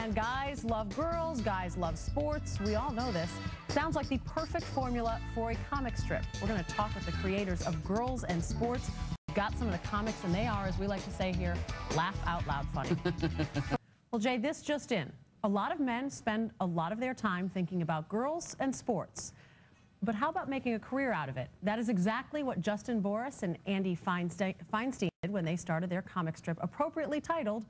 ESPN. Guys love girls, guys love sports. We all know this. Sounds like the perfect formula for a comic strip. We're going to talk with the creators of Girls and Sports. We've got some of the comics, and they are, as we like to say here, laugh out loud funny. Well, Jay, this just in. A lot of men spend a lot of their time thinking about girls and sports. But how about making a career out of it? That is exactly what Justin Borus and Andy Feinstein did when they started their comic strip, appropriately titled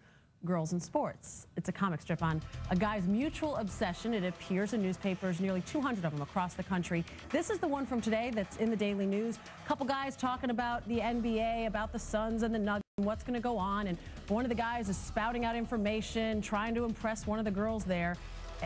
Girls and Sports. It's a comic strip on a guy's mutual obsession. It appears in newspapers, nearly 200 of them across the country. This is the one from today that's in the Daily News. A couple guys talking about the NBA, about the Suns and the Nuggets, and what's going to go on. And one of the guys is spouting out information, trying to impress one of the girls there.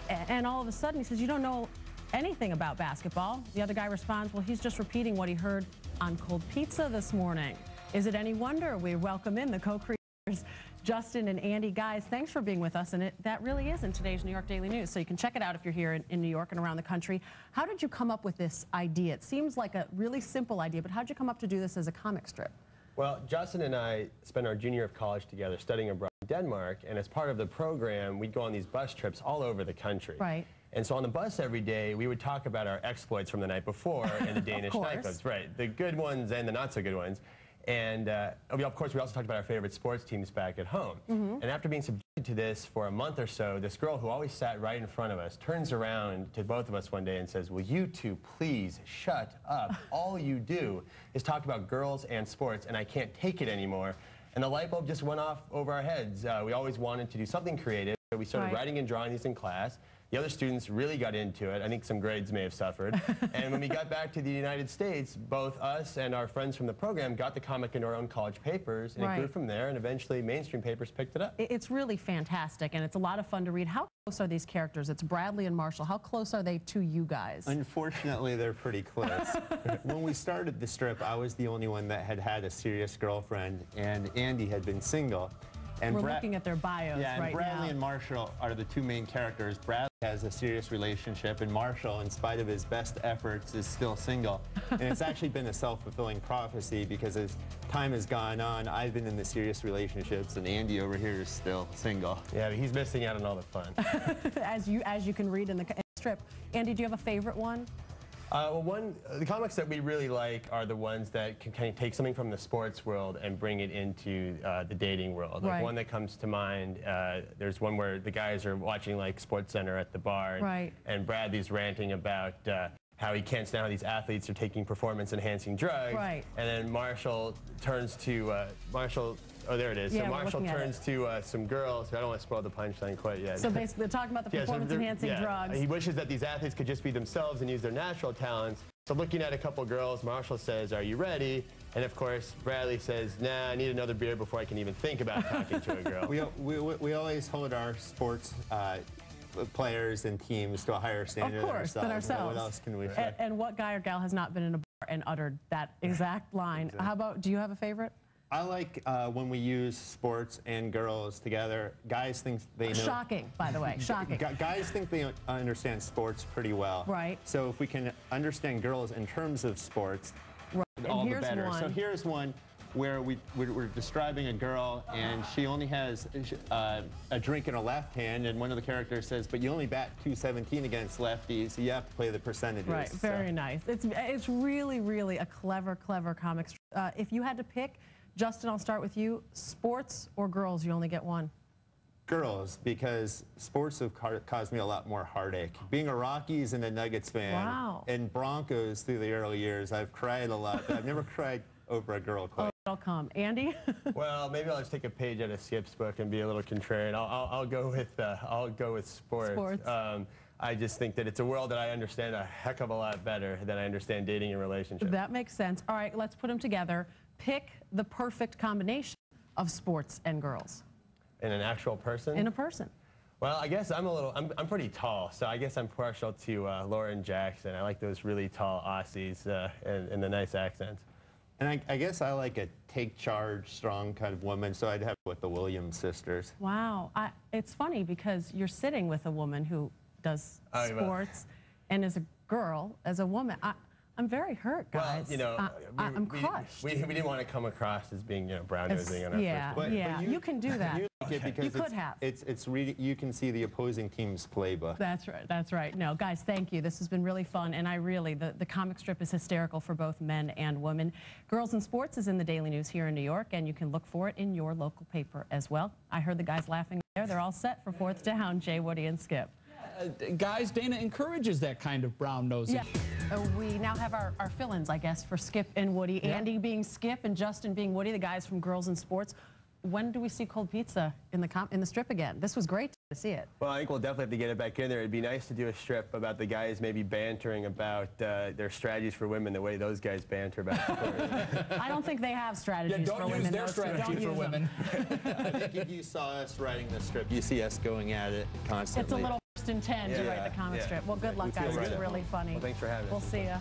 And all of a sudden he says, "You don't know anything about basketball." The other guy responds, "Well, he's just repeating what he heard on Cold Pizza this morning." Is it any wonder we welcome in the co-creators, Justin and Andy? Guys, thanks for being with us. And that really is in today's New York Daily News. So you can check it out if you're here in New York and around the country. How did you come up with this idea? It seems like a really simple idea, but how did you come up to do this as a comic strip? Well, Justin and I spent our junior year of college together studying abroad in Denmark. And as part of the program, we'd go on these bus trips all over the country. Right. And so on the bus every day, we would talk about our exploits from the night before in the Danish nightclubs. Right, the good ones and the not so good ones. And of course, we also talked about our favorite sports teams back at home. And after being subjected to this for a month or so, this girl who always sat right in front of us turns around to both of us one day and says, "Will you two please shut up? All you do is talk about girls and sports, and I can't take it anymore." And the light bulb just went off over our heads. We always wanted to do something creative. So we started writing and drawing these in class. The other students really got into it. I think some grades may have suffered. And when we got back to the United States, both us and our friends from the program got the comic in our own college papers, and it grew from there, and eventually mainstream papers picked it up. It's really fantastic, and it's a lot of fun to read. How close are these characters? It's Bradley and Marshall. How close are they to you guys? Unfortunately, they're pretty close. When we started the strip, I was the only one that had a serious girlfriend, and Andy had been single. And we're looking at their bios right now. And Bradley and Marshall are the two main characters. Bradley has a serious relationship, and Marshall, in spite of his best efforts, is still single. And it's actually been a self-fulfilling prophecy, because as time has gone on, I've been in the serious relationships, and Andy over here is still single. Yeah, but he's missing out on all the fun. as you can read in the strip. Andy, do you have a favorite one? Well, the comics that we really like are the ones that can kind of take something from the sports world and bring it into the dating world. Like one that comes to mind, there's one where the guys are watching like SportsCenter at the bar, and Bradley's ranting about how he can't stand how these athletes are taking performance-enhancing drugs. And then Marshall turns to oh, there it is. Yeah, so Marshall turns to some girls. I don't want to spoil the punchline quite yet. So basically, they're talking about the performance-enhancing drugs. He wishes that these athletes could just be themselves and use their natural talents. So looking at a couple girls, Marshall says, "Are you ready?" And of course, Bradley says, "Nah, I need another beer before I can even think about talking to a girl." We always hold our sports players and teams to a higher standard than ourselves. What else can we say? And what guy or gal has not been in a bar and uttered that exact line? How about, do you have a favorite? I like when we use sports and girls together. Guys think they know. Shocking, by the way, shocking. Guys think they understand sports pretty well. So if we can understand girls in terms of sports, all the better. So here's one where we're describing a girl, and she only has a drink in her left hand, and one of the characters says, "But you only bat .217 against lefties, so you have to play the percentages." Very nice. It's really, really a clever comic strip. If you had to pick, Justin, I'll start with you. Sports or girls? You only get one. Girls, because sports have caused me a lot more heartache. Being a Rockies and a Nuggets fan, and Broncos through the early years, I've cried a lot, but I've never cried over a girl quite. It'll come. Andy? Well, maybe I'll just take a page out of Skip's book and be a little contrarian. I'll go with sports. I just think that it's a world that I understand a heck of a lot better than I understand dating and relationships. That makes sense. All right, let's put them together. Pick the perfect combination of sports and girls. In an actual person? In a person. Well, I guess I'm pretty tall, so I guess I'm partial to Lauren Jackson. I like those really tall Aussies and the nice accents. And I guess I like a take charge, strong kind of woman, so I'd have it with the Williams sisters. Wow. It's funny because you're sitting with a woman who does sports and is a girl, as a woman. I'm very hurt, guys. Well, you know, I'm crushed. We didn't want to come across as being, brown nosing on our first. But you can do that. like it because you could have. It's really, you can see the opposing team's playbook. That's right. That's right. No, guys, thank you. This has been really fun, and the comic strip is hysterical for both men and women. Girls in Sports is in the Daily News here in New York, and you can look for it in your local paper as well. I heard the guys laughing there. They're all set for 4th Down. Jay, Woody, and Skip. Guys, Dana encourages that kind of brown-nosing. Yeah. We now have our fill-ins, I guess, for Skip and Woody. Yeah. Andy being Skip and Justin being Woody, the guys from Girls in Sports. When do we see cold pizza in the strip again? This was great to see it. Well, I think we'll definitely have to get it back in there. It'd be nice to do a strip about the guys maybe bantering about their strategies for women, the way those guys banter about sport. I don't think they have strategies for women. Don't use their strategy for women. I think if you saw us writing the strip, you see us going at it constantly. It's a little first and 10 to write the comic strip. Well, good luck, guys. It's really funny. Well, thanks for having us. We'll see ya.